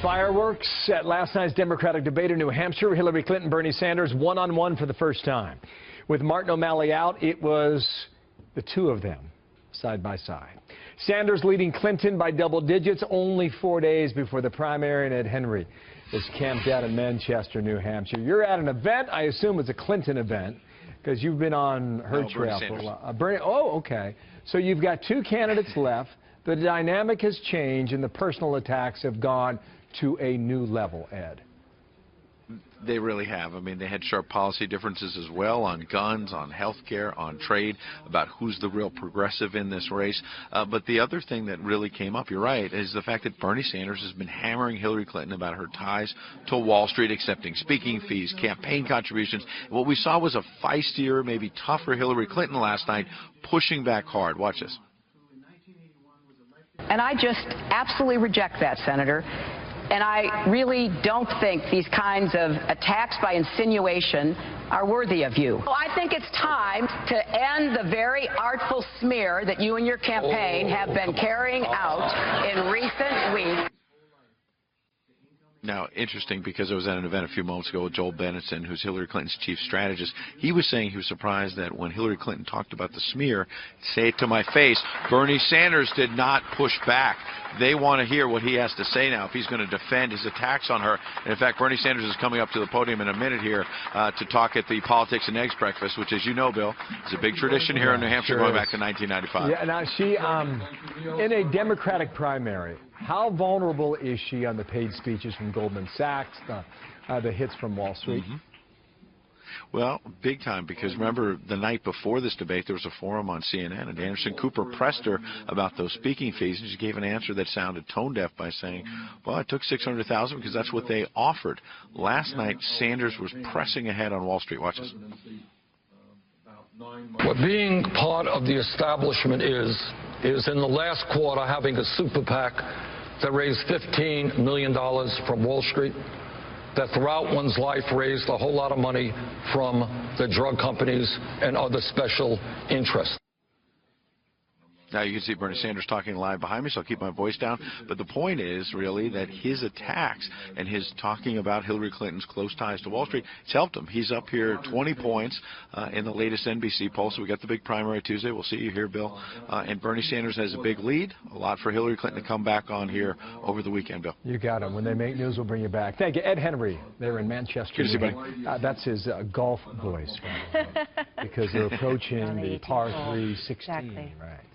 Fireworks at last night's Democratic debate in New Hampshire. Hillary Clinton, Bernie Sanders, one-on-one for the first time. With Martin O'Malley out, it was the two of them, side by side. Sanders leading Clinton by double digits only 4 days before the primary, and Ed Henry is camped out in Manchester, New Hampshire. You're at an event, I assume it's a Clinton event, because you've been on her trail for a while. Oh, okay. So you've got two candidates left. The dynamic has changed, and the personal attacks have gone to a new level, Ed. They really have. I mean, they had sharp policy differences as well on guns, on health care, on trade, about who's the real progressive in this race. But the other thing that really came up, you're right, is the fact that Bernie Sanders has been hammering Hillary Clinton about her ties to Wall Street, accepting speaking fees, campaign contributions. What we saw was a feistier, maybe tougher Hillary Clinton last night, pushing back hard. Watch this. And I just absolutely reject that, Senator. And I really don't think these kinds of attacks by insinuation are worthy of you. I think it's time to end the very artful smear that you and your campaign have been carrying out in recent weeks. Now, interesting, because I was at an event a few moments ago with Joel Benenson, who's Hillary Clinton's chief strategist. He was saying he was surprised that when Hillary Clinton talked about the smear, say it to my face, Bernie Sanders did not push back. They want to hear what he has to say now if he's going to defend his attacks on her. And in fact, Bernie Sanders is coming up to the podium in a minute here to talk at the Politics and Eggs breakfast, which, as you know, Bill, is a big tradition here in New Hampshire going back to 1995. Yeah, now she, in a Democratic primary, how vulnerable is she on the paid speeches from Goldman Sachs, the hits from Wall Street? Well, big time, because remember, the night before this debate, there was a forum on CNN, and Anderson Cooper pressed her about those speaking fees, and she gave an answer that sounded tone-deaf by saying, well, I took $600,000 because that's what they offered. Last night, Sanders was pressing ahead on Wall Street. Watch this. What being part of the establishment is in the last quarter having a super PAC that raised $15 million from Wall Street, that throughout one's life raised a whole lot of money from the drug companies and other special interests. Now you can see Bernie Sanders talking live behind me, so I'll keep my voice down. But the point is really that his attacks and his talking about Hillary Clinton's close ties to Wall Street, it's helped him. He's up here 20 points in the latest NBC poll. So we got the big primary Tuesday. We'll see you here, Bill. And Bernie Sanders has a big lead. A lot for Hillary Clinton to come back on here over the weekend, Bill. You got him. When they make news, we'll bring you back. Thank you. Ed Henry, they're in Manchester. Good to see you, buddy. That's his golf voice. Because they're approaching the par 3 16. Exactly. Right.